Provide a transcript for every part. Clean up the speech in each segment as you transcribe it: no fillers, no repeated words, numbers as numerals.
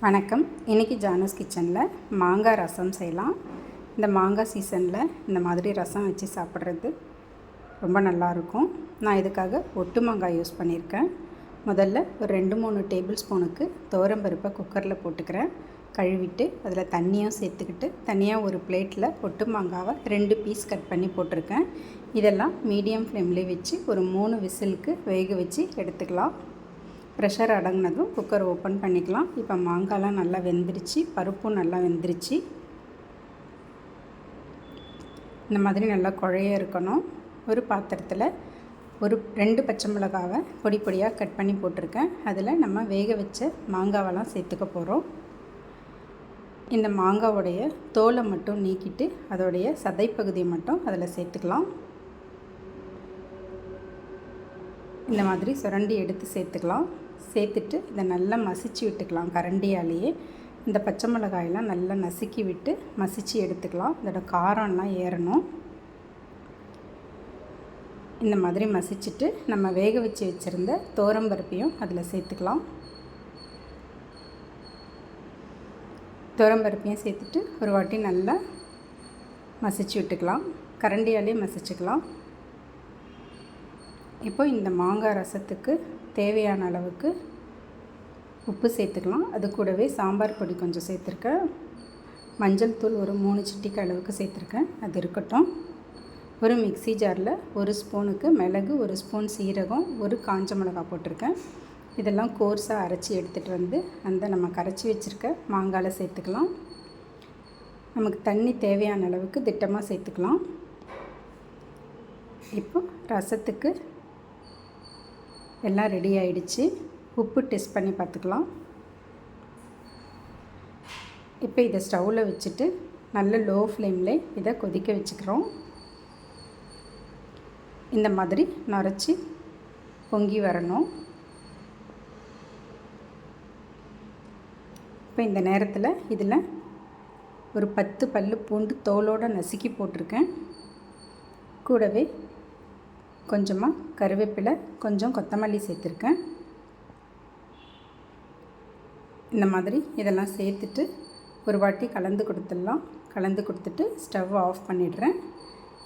வணக்கம். இன்றைக்கி ஜானூஸ் கிச்சனில் மாங்காய் ரசம் செய்யலாம். இந்த மாங்காய் சீசனில் இந்த மாதிரி ரசம் வச்சு சாப்பிட்றது ரொம்ப நல்லாயிருக்கும். நான் இதுக்காக ஒட்டு மாங்காய் யூஸ் பண்ணியிருக்கேன். முதல்ல ஒரு 2-3 டேபிள் ஸ்பூனுக்கு துவரம்பருப்பை குக்கரில் போட்டுக்கிறேன். கழுவிட்டு அதில் தண்ணியும் சேர்த்துக்கிட்டு தனியாக ஒரு பிளேட்டில் ஒட்டு மாங்காவை 2 பீஸ் கட் பண்ணி போட்டிருக்கேன். இதெல்லாம் மீடியம் ஃப்ளேம்லேயே வச்சு ஒரு 3 விசிலுக்கு வேக வச்சு எடுத்துக்கலாம். ப்ரெஷர் அடங்கினதும் குக்கர் ஓப்பன் பண்ணிக்கலாம். இப்போ மாங்காய்லாம் நல்லா வெந்துருச்சு, பருப்பும் நல்லா வெந்துருச்சு. இந்த மாதிரி நல்லா குழைய இருக்கணும். ஒரு பாத்திரத்தில் ஒரு 2 பச்சை மிளகாவை பொடி பொடியாக கட் பண்ணி போட்டிருக்கேன். அதில் நம்ம வேக வச்ச மாங்காவெல்லாம் சேர்த்துக்க போகிறோம். இந்த மாங்காவுடைய தோலை மட்டும் நீக்கிட்டு அதோடைய சதைப்பகுதியை மட்டும் அதில் சேர்த்துக்கலாம். இந்த மாதிரி சுரண்டி எடுத்து சேர்த்துக்கலாம். சேர்த்துட்டு இதை நல்லா மசிச்சு விட்டுக்கலாம். கரண்டியாலேயே இந்த பச்சை மிளகாயெல்லாம் நல்லா நசுக்கி விட்டு மசிச்சு எடுத்துக்கலாம். இதோட காரம்லாம் ஏறணும். இந்த மாதிரி மசிச்சுட்டு நம்ம வேக வச்சு வச்சுருந்த துவரம்பருப்பையும் அதில் சேர்த்துக்கலாம். துவரம்பருப்பையும் சேர்த்துட்டு ஒரு வாட்டி நல்லா மசிச்சு விட்டுக்கலாம். கரண்டியாலே மசிச்சுக்கலாம். இப்போ இந்த மாங்காய் ரசத்துக்கு தேவையான அளவுக்கு உப்பு சேர்த்துக்கலாம். அது கூடவே சாம்பார் பொடி கொஞ்சம் சேர்த்துருக்கேன். மஞ்சள் தூள் ஒரு 3 சிட்டிக்கு அளவுக்கு சேர்த்துருக்கேன். அது இருக்கட்டும். ஒரு மிக்ஸி ஜாரில் 1 ஸ்பூனுக்கு மிளகு, 1 ஸ்பூன் சீரகம், 1 காஞ்ச மிளகாய் போட்டிருக்கேன். இதெல்லாம் கோர்ஸாக அரைச்சி எடுத்துகிட்டு வந்து அந்த நம்ம கரைச்சி வச்சுருக்க மாங்காயில் சேர்த்துக்கலாம். நமக்கு தண்ணி தேவையான அளவுக்கு திட்டமாக சேர்த்துக்கலாம். இப்போ ரசத்துக்கு எல்லாம் ரெடி ஆகிடுச்சு. உப்பு டெஸ்ட் பண்ணி பார்த்துக்கலாம். இப்போ இதை ஸ்டவ்வில் வச்சுட்டு நல்ல லோ ஃப்ளேமில் இதை கொதிக்க வச்சுக்கிறோம். இந்த மாதிரி நுரைச்சி பொங்கி வரணும். இப்போ இந்த நேரத்தில் இதில் ஒரு 10 பல்லு பூண்டு தோலோடு நசுக்கி போட்டிருக்கேன். கூடவே கொஞ்சமாக கருவேப்பிலை, கொஞ்சம் கொத்தமல்லி சேர்த்துருக்கேன். இந்த மாதிரி இதெல்லாம் சேர்த்துட்டு ஒரு வாட்டி கலந்து கொடுத்துடலாம். கலந்து கொடுத்துட்டு ஸ்டவ் ஆஃப் பண்ணிடுறேன்.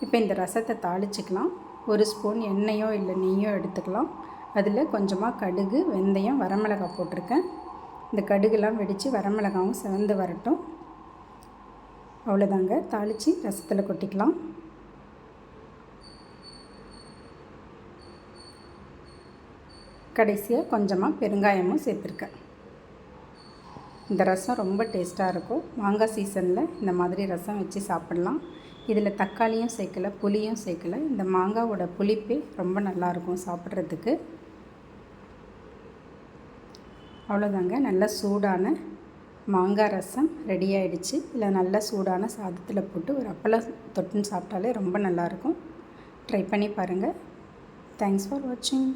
இப்போ இந்த ரசத்தை தாளிச்சிக்கலாம். 1 ஸ்பூன் எண்ணெயோ இல்லை நெய்யோ எடுத்துக்கலாம். அதில் கொஞ்சமாக கடுகு, வெந்தயம், வரமிளகாய் போட்டிருக்கேன். இந்த கடுகுலாம் வெடித்து வரமிளகாவும் சிவந்து வரட்டும். அவ்வளோதாங்க. தாளித்து ரசத்தில் கொட்டிக்கலாம். கடைசியாக கொஞ்சமாக பெருங்காயமும் சேர்த்துருக்கேன். இந்த ரசம் ரொம்ப டேஸ்ட்டாக இருக்கும். மாங்காய் சீசனில் இந்த மாதிரி ரசம் வச்சு சாப்பிட்லாம். இதில் தக்காளியும் சேர்க்கலை, புளியும் சேர்க்கலை. இந்த மாங்காவோட புளிப்பே ரொம்ப நல்லாயிருக்கும் சாப்பிட்றதுக்கு. அவ்வளோதாங்க. நல்ல சூடான மாங்காய் ரசம் ரெடி ஆகிடுச்சு. இல்லை நல்ல சூடான சாதத்தில் போட்டு ஒரு அப்பளம் தொட்டுன்னு சாப்பிட்டாலே ரொம்ப நல்லாயிருக்கும். ட்ரை பண்ணி பாருங்கள். தேங்க்ஸ் ஃபார் வாட்சிங்.